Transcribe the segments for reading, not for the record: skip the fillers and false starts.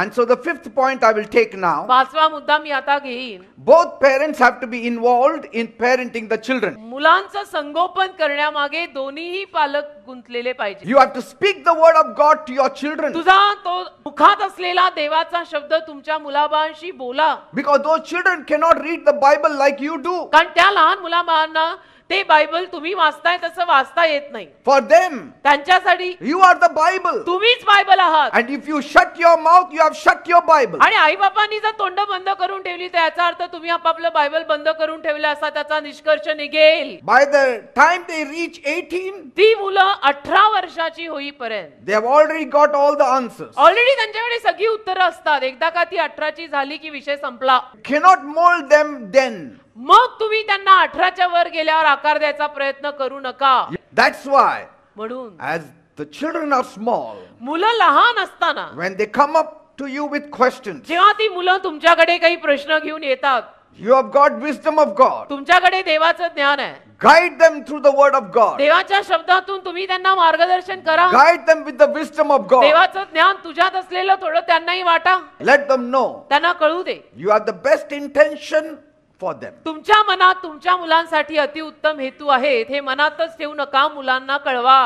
And so the fifth point I will take now. पाचवा मुद्दा मी आता घेईन. Both parents have to be involved in parenting the children. मुलांचं संगोपन करण्यामागे दोन्हीही पालक गुंतलेले पाहिजे. You have to speak the word of God to your children. तुझा तो मुखात असलेला देवाचा शब्द तुमच्या मुलाबाळांशी बोला. Because those children cannot read the Bible like you do. कारण त्या लहान मुलाबाळांना ते बायबल तुम्ही वाचताय तसं वाचता येत नाही. For them, त्यांच्यासाठी you are the Bible. तुम्हीच बायबल आहात. And if you shut your mouth, you have shut your Bible. आणि आई बापांनी जर तोंड बंद करून ठेवली तर याचा अर्थ तुम्ही आपापलं बायबल बंद करून ठेवलं असा त्याचा निष्कर्ष निघेल. By the time they reach 18, ती मुलं 18 वर्षाची होईपर्यंत they have already got all the answers. Already त्यांच्याकडे सगळी उत्तरं असतात. एकदा का ती 18ची झाली की विषय संपला. Cannot mold them then. मग तुम्ही त्यांना 18च्या वर गेल्यावर आकार द्यायचा प्रयत्न करू नका. That's why, म्हणून as the children are small, मुलं लहान असताना when they come up to you with questions, जेव्हा ती मुलं तुमच्याकडे काही प्रश्न घेऊन येतात, you have got wisdom of God. तुमच्याकडे देवाचं ज्ञान आहे. Guide them through the word of God. देवाच्या शब्दातून तुम्ही त्यांना मार्गदर्शन करा. Guide them with the wisdom of God. देवाचं ज्ञान तुझ्यात असलेलं थोडं त्यांनाही वाटा. Let them know त्यांना कळू दे. you have the best intention for them. तुमच्या मनात तुमच्या मुलांसाठी अतिउत्तम हेतू आहेत हे मनातच ठेवू नका. मुलांना कळवा.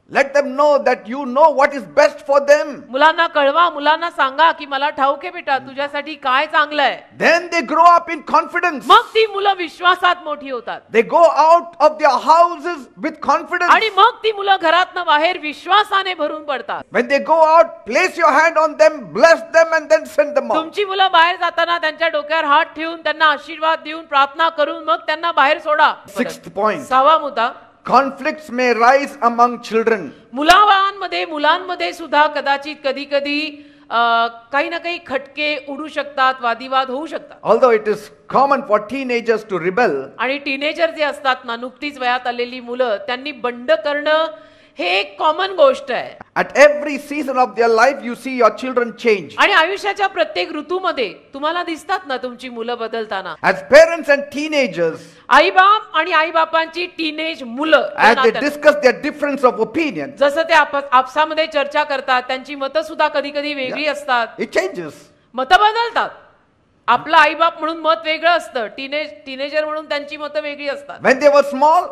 Let them know that you know what is best for them. मुलांना कळवा. मुलांना सांगा की मला ठाऊक आहे बेटा तुझ्यासाठी काय चांगलं आहे. Then they grow up in confidence. मग ती मुलं विश्वासात मोठी होतात. They go out of their houses with confidence. आणि मग ती मुलं घरातनं बाहेर विश्वासाने भरून पडतात. When they go out, place your hand on them, bless them, and then send them out. तुमची मुलं बाहेर जाताना त्यांच्या डोक्यावर हात ठेवून त्यांना आशीर्वाद देऊन प्रार्थना करून मग त्यांना बाहेर सोडा. Sixth point. सहावा मुद्दा, Conflicts may rise among children. मुलांमध्ये सुद्धा कदाचित कधी कधी काही ना काही खटके उडू शकतात. वादिवाद होऊ शकतात. Although it is common for teenagers to rebel, आणि टीनेजर जे असतात ना, नुकतीच वयात आलेली मुलं, त्यांनी बंड करणं हे एक कॉमन गोष्ट आहे. at every season of their life you see your children change. आणि आयुष्याच्या प्रत्येक ऋतूमध्ये तुम्हाला दिसतात ना तुमची मुलं बदलताना. As parents and teenagers, आईबाप आणि आईबापांची टीनेज मुलं as they discuss their difference of opinion, जसं ते आपसामध्ये चर्चा करतात, त्यांची मतं सुद्धा कधी कधी वेगळी असतात. it changes. मतं बदलतात. आपलं आईबाप म्हणून मत वेगळं असतं. टीनेजर म्हणून त्यांची मतं वेगळी असतात. When they were small,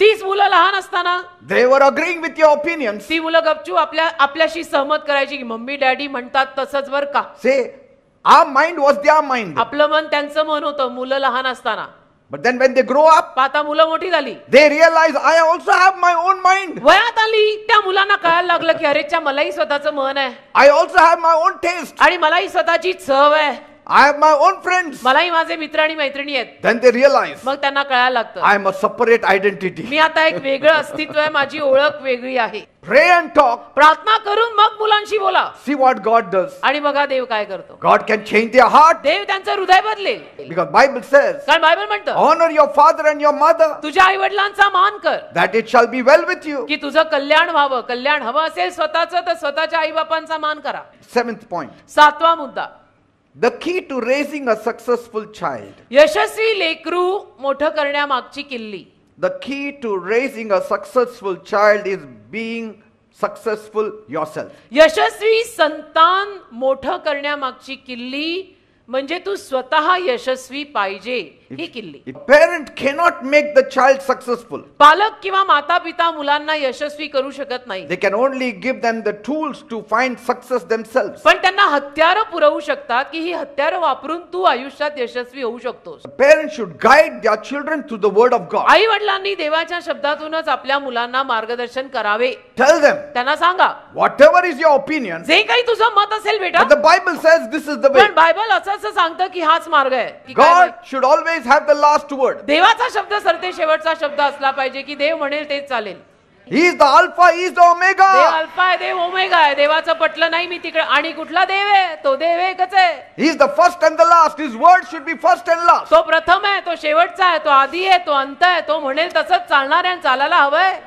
तीच मुलं लहान असताना they were agreeing with your opinions. ती मुलं गपचूप आपल्याशी सहमत करायची की मम्मी डॅडी म्हणतात तसंच बर का. Say, our mind was their mind. आपलं मन त्यांचं मन होतं मुलं लहान असताना. But then when they grow up, आता मुलं मोठी झाली, they realize I also have my own mind. वयात आली, त्या मुलांना कळायला लागलं की अरेच्या मलाही स्वतःचं मन आहे. I also have my own taste. आणि मलाही स्वतःची चव आहे. I have my own friends. मलाही माझे मित्र आणि मैत्रिणी आहेत. Then they realize मग त्यांना कळायला लागतं I am a separate identity. मी आता एक वेगळं अस्तित्व आहे. माझी ओळख वेगळी आहे. Pray and talk. प्रार्थना करून मग मुलांशी बोला. See what God does. आणि बघा देव काय करतो. God can change their heart. देव त्यांचं हृदय बदलेल. Because Bible says, कारण बायबल म्हणतं honor your father and your mother, तुझ्या आई वडिलांचा मान कर that it shall be well with you. की तुझं कल्याण व्हावं. कल्याण हवं असेल स्वतःचं तर स्वतःच्या आई बापांचा मान करा. Seventh point. सातवा मुद्दा, The key to raising a successful child. यशस्वी लेकरू मोठं करण्यामागची किल्ली. The key to raising a successful child is being successful yourself. यशस्वी संतान मोठं करण्यामागची किल्ली म्हणजे तू स्वतः यशस्वी पाहिजे ही किल्ली. A parent cannot make the child successful. पालक किंवा माता पिता मुलांना यशस्वी करू शकत नाही. They can only give them the tools to find success themselves. पण त्यांना हत्यारं पुरवू शकतात की ही हत्यारं वापरून तू आयुष्यात यशस्वी होऊ शकतोस. Parents should guide their children through the word of God. आई वडिलांनी देवाच्या शब्दातूनच आपल्या मुलांना मार्गदर्शन करावे. Tell them, त्यांना सांगा whatever is your opinion, जे काही तुझं मत असेल बेटा, but the Bible says this is the way. पण बायबल असं सांगतं की हाच मार्ग आहे. की काय God should always have the last word. देवाचा शब्द सरते शेवटचा शब्द असला पाहिजे की देव म्हणेल तेच चालेल. He is the Alpha, He is the देव Omega. अल्फा आहे, देव ओमेगा आहे. देवाचं पटलं नाही मी तिकडे. आणि कुठला देव आहे? तो देव एकच आहे. He is the first and the last. His word should be first and last. तो प्रथम आहे, तो शेवटचा आहे, तो आधी आहे, तो अंत आहे. तो म्हणेल तसंच चालणार आहे, चालायला हवंय.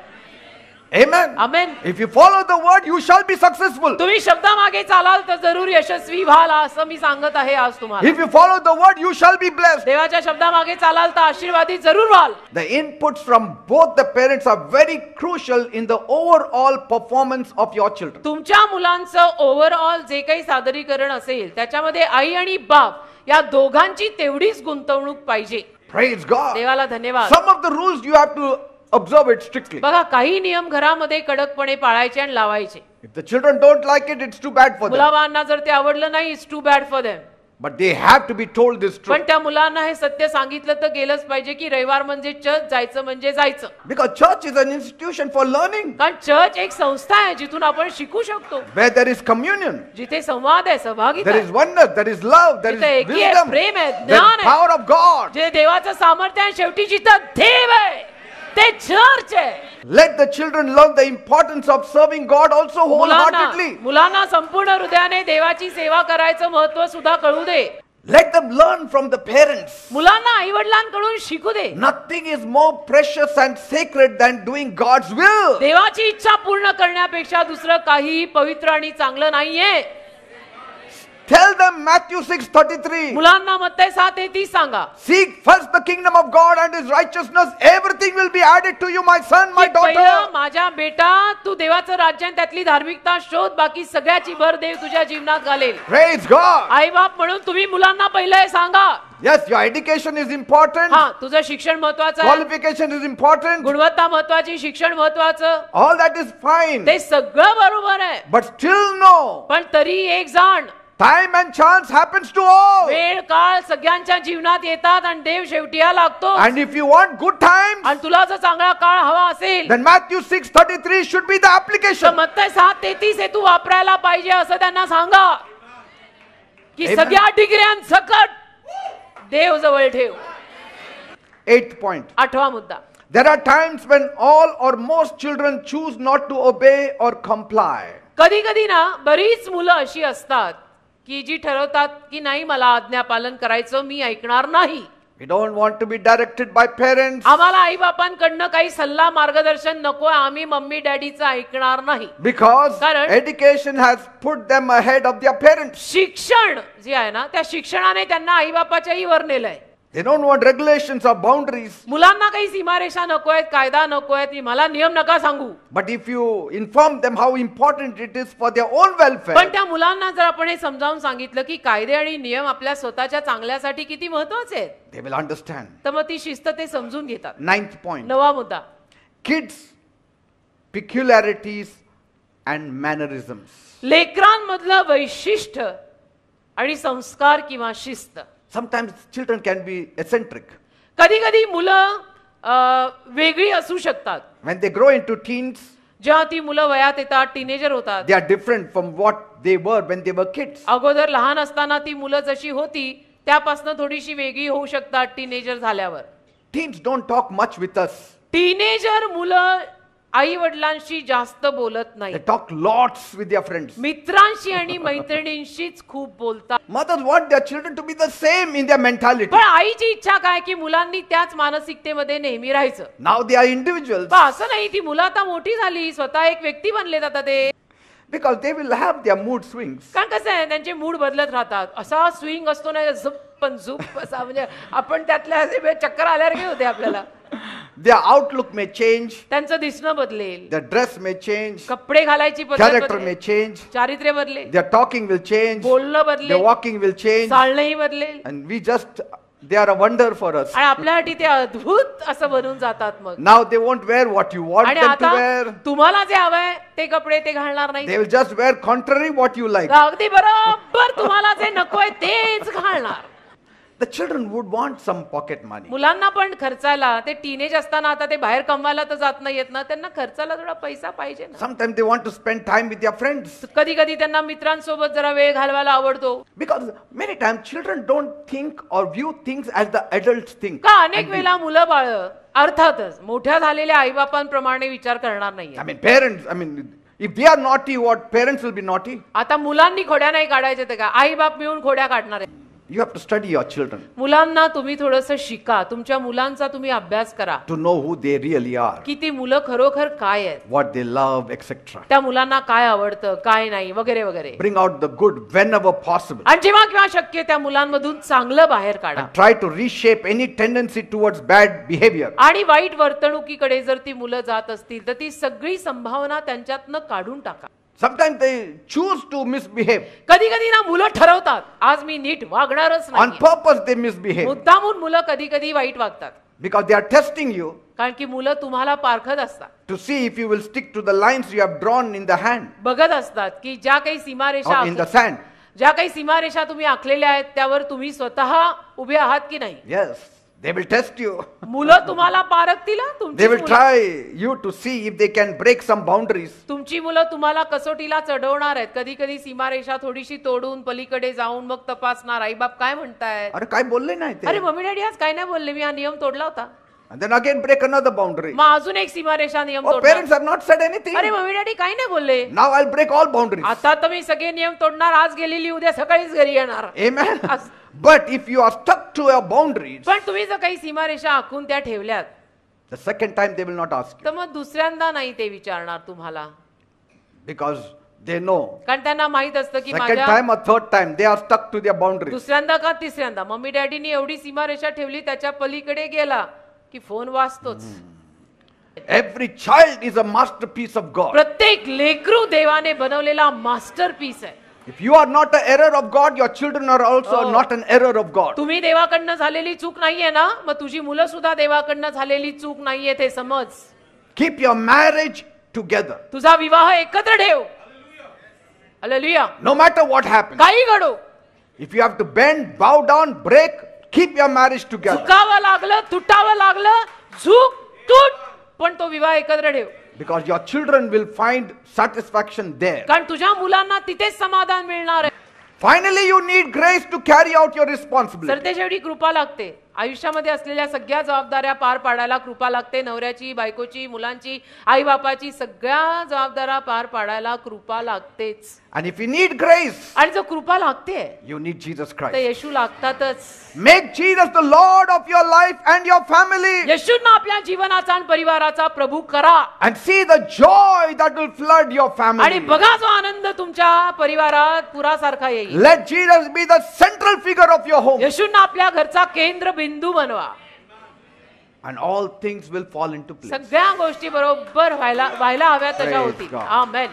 Amen. Amen. If you follow the word, you shall be successful. तुम्ही शब्दामागे चालाल तर जरूर यशस्वी व्हाल असं मी सांगत आहे आज तुम्हाला. If you follow the word, you shall be blessed. देवाच्या शब्दामागे चालाल तर आशीर्वादी जरूर व्हाल. The inputs from both the parents are very crucial in the overall performance of your children. तुमच्या मुलांचं ओव्हरऑल जे काही सादरीकरण असेल त्याच्यामध्ये आई आणि बाप या दोघांची तेवढीच गुंतवणूक पाहिजे. Praise God. देवाला धन्यवाद. Some of the rules you have to observe it strictly. बघा काही नियम घरामध्ये कडकपणे पाळायचे आणि लावायचे. If the children don't like it, it's too bad for them. मुलाबाळांना जर ते आवडलं नाही, it's too bad for them. But they have to be told this truth. पण त्या मुलांना हे सत्य सांगितलं तर गेलंच पाहिजे की रविवार म्हणजे चर्च जायचं म्हणजे जायचं. Because church is an institution for learning. कारण चर्च एक संस्था आहे जिथून आपण शिकू शकतो. Where there is communion, जिथे संवाद आहे, सहभागिता there आहे. is oneness, there is love, there जिथे is एकी आहे, wisdom, प्रेम आहे, there ज्ञान is आहे. power of God. जे देवाचं सामर्थ्य आहे, शेवटी जिथं देव आहे ते चर्च आहे. Let the children learn the importance of serving God also wholeheartedly. मुलांना संपूर्ण हृदयाने देवाची सेवा करायचं महत्व सुद्धा कळू दे. Let them learn from the parents. मुलांना आई वडिलांकडून शिकू दे. Nothing is more precious and sacred than doing God's will. देवाची इच्छा पूर्ण करण्यापेक्षा दुसरं काही पवित्र आणि चांगलं नाहीये. Tell them Matthew 6:33. मुलांना मत्तई 7:33 सांगा. Seek first the kingdom of God and his righteousness. Everything will be added to you, my son, my की पहिलं daughter. माझ्या बेटा तू देवाचं राज्य आणि त्यातली धार्मिकता शोध, बाकी सगळ्याची भर देव तुझ्या जीवनात घालेल. Praise God. आई बाप म्हणून तुम्ही मुलांना पहिलं हे सांगा. Yes, your education is important. हा, तुझं शिक्षण महत्वाचं आहे, Qualification is important. गुणवत्ता महत्वाची, शिक्षण महत्वाचं, All that is fine. ते सगळं बरोबर आहे. But still know, पण तरी एक जाण time and chance happens to all. वेळ काळ सगळ्यांच्या जीवनात येतात आणि देव शेवटी हा लागतो. And if you want good times, आणि तुला जर चांगला काळ हवा असेल then Matthew 6:33 should be the तर application. मत्तई 7:33 हे तू वापरायला पाहिजे असं त्यांना सांगा की Amen. सगळ्या डिग्र्यांसकट देव जवळ ठेव. 8th point. 8वा मुद्दा. There are times when all or most children choose not to obey or comply. कधी कधी ना बरीच मुलं अशी असतात की जी ठरवतात की नाही मला आज्ञापालन करायचं, मी ऐकणार नाही. We don't want to be directed by parents आम्हाला आई बापांकडनं काही सल्ला मार्गदर्शन नकोय, आम्ही मम्मी डॅडीचं ऐकणार नाही. because कारण education has put them ahead of their parents. शिक्षण जे आहे ना त्या शिक्षणाने त्यांना आई बापाच्याही वर नेलंय. They don't want regulations or boundaries. मुलांना काही सीमारेषा नकोयत, कायदा नकोयत, मला नियम नका सांगू. But if you inform them how important it is for their own welfare, पण त्या मुलांना जर आपण हे समजावून सांगितलं की कायदे आणि नियम आपल्या स्वतःच्या चांगल्यासाठी किती महत्वाचे आहेत, they will understand. तर मग ती शिस्त ते समजून घेतात. 9th point. 9वा मुद्दा. Kids' peculiarities and mannerisms. लेकरांमधलं वैशिष्ट्य आणि संस्कार किंवा शिस्त. Sometimes children can be eccentric. कधी कधी मुलं वेगळी असू शकतात. When they grow into teens, जेव्हा ती मुलं वयात येतात, टीनेजर होतात, they are different from what they were when they were kids. अगोदर लहान असताना ती मुलं जशी होती त्यापासून थोडीशी वेगळी होऊ शकतात टीनेजर झाल्यावर. Teens don't talk much with us. Teenager मुलं आई वडिलांशी जास्त बोलत नाही. They talk lots with their friends. मित्रांशी आणि मैत्रिणींशीच खूप बोलतात. Mothers want their children to be the same in their mentality. पण आईची इच्छा काय की मुलांनी त्याच मानसिकतेमध्ये नेहमी राहायचं. Now they are individuals. पण असं नाही, ती मुलं आता मोठी झाली, स्वतः एक व्यक्ती बनले जातात ते. Because they will have their mood swings. कारण कसं आहे त्यांचे मूड बदलत राहतात. असा स्विंग असतो ना, झुप पण झुप असा, म्हणजे आपण त्यातल्या असे चक्कर आल्यासारखे होते आपल्याला. Their outlook may change. त्यांचं दिसणं बदलेल, Their dress may change. कपडे घालायची पद्धत Character may बदलेल, change. चारित्र्य बदलेल, Their talking will change. बोलणं Their बदलेल, walking will change. चालणंही बदलेल. And they are a wonder for us. आणि आपल्यासाठी ते अद्भुत असं बनून जातात. मग Now they won't wear what you want आणि them to आता wear. तुम्हाला जे हवंय ते कपडे ते घालणार नाही. They will just wear contrary what you like. अगदी बरोबर तुम्हाला जे नकोय तेच घालणार. The children would want some pocket money. मुलांना पण खर्चायला, ते टीनेज असताना आता ते बाहेर कमवायला तर जात नाहीयेत ना, त्यांना खर्चायला थोडा पैसा पाहिजे ना. Sometimes they want to spend time with their friends. कधी कधी त्यांना मित्रांसोबत जरा वेळ घालवायला आवडतो. Because many times children don't think or view things as the adults think. का अनेक वेळा मुलं बाळ अर्थातच मोठ्या झालेल्या आईबापांप्रमाणे विचार करणार नाही. If they are naughty, what parents will be naughty? आता मुलांनी खोड्या नाही काढायच्या ते का आई बाप मिळून खोड्या काढणार आहे. You have to study your children मुलांना तुम्ही थोडंसं शिका, तुमच्या मुलांचा तुम्ही अभ्यास करा to know who they really are, की ती मुलं खरोखर काय आहेत, what they love, etc. त्या मुलांना काय आवडतं काय नाही वगैरे वगैरे. Bring out the good whenever possible. आणि जेव्हा केव्हा शक्य त्या मुलांमधून चांगलं बाहेर काढा. And try to reshape any tendency towards bad behavior. आणि वाईट वर्तणुकीकडे जर ती मुलं जात असतील तर ती सगळी संभावना त्यांच्यातनं काढून टाका. Sometimes they choose to misbehave. कधी कधी ना मुलं ठरवतात आज मी नीट वागणारच On नाही. purpose they misbehave. मुद्दामून मुलं कधी कधी वाईट वागतात Because they are testing you कारण की मुलं तुम्हाला पारखत असतात, to see if you will stick to the lines you have drawn in the hand बघत असतात की ज्या काही सीमारेषा or in the sand. ज्या काही सीमारेषा तुम्ही आखलेल्या आहेत त्यावर तुम्ही स्वतः उभे आहात की नाही. Yes, they will test you. मुलं तुम्हाला पारखतील हा. They will try you to see if they can break some boundaries. तुमची मुलं तुम्हाला कसोटीला चढवणार आहेत. कधी कधी सीमारेषा थोडीशी तोडून पलीकडे जाऊन मग तपासणार आई बाप काय म्हणतायत. अरे काय बोलले नाही अरे ते. मम्मी डॅडी आज काय नाही बोलले, मी हा नियम तोडला होता. And then again break another boundary. मग अजून एक सीमारेषा नियम Oh, तोडणार. parents have not said anything. अरे मम्मी डॅडी काही नाही बोलले. Now I'll break all boundaries. आता तर मी सगळे नियम तोडणार, आज गेलेली उद्या सकाळीच घरी येणार. Amen. Us- But if you are stuck to your boundaries, पण तुम्ही जर काही सीमारेषा आखून त्या ठेवल्यात the second time they will not ask you तर मग दुसऱ्यांदा नाही ते विचारणार तुम्हाला, because they know. कारण त्यांना माहित असतं की Second माझ्या time or third time they are stuck to their boundaries. दुसऱ्यांदा का तिसऱ्यांदा मम्मी डॅडीनी एवढी सीमारेषा ठेवली त्याच्या पलीकडे गेला की phone वाजतोच. Every child is a masterpiece of God. प्रत्येक लेकरू देवाने बनवलेला मास्टरपीस आहे. If you are not an error of God, your children are also Oh. not an error of God. तुम्ही देवाकडनं झालेली चूक नाहीये ना, मग तुझी मुलं सुद्धा देवाकडनं झालेली चूक नाहीये ते समज. Keep your marriage together. तुझा विवाह एकत्र ठेव. Hallelujah. No matter what happens. काही घडो, If you have to bend, bow down, break, keep your marriage together. चुकावं लागलं, तुटावं लागलं, झुक तूट, पण तो विवाह एकत्र ठेव. Because your children will find satisfaction there. कारण तुझ्या मुलांना तिथेच समाधान मिळणार आहे. Finally, you need grace to carry out your responsibility. सरतेशेवटी कृपा लागते. आयुष्यामध्ये असलेल्या सगळ्या जबाबदाऱ्या पार पाडायला कृपा लागते. नवऱ्याची, बायकोची, मुलांची, आई बापाची सगळ्या जबाबदाऱ्या पार पाडायला कृपा लागतेच. And if you need grace, आणि जर कृपा लागते you need Jesus तर Christ. येशू लागतातच. Make Jesus the Lord of your life and your family. येशूंना आपल्या जीवनाचा आणि परिवाराचा प्रभू करा. And see the joy that will flood your आणि family. बघा जो आनंद तुमच्या परिवारात पुरासारखा येईल. Let Jesus be the central figure of your home. येशूंना आपल्या घरचा केंद्र बिंदू बनवा. And all things will fall into place. सगळ्या गोष्टी बरोबर व्हायला हव्या तशा Praise होतील. God. आमेन.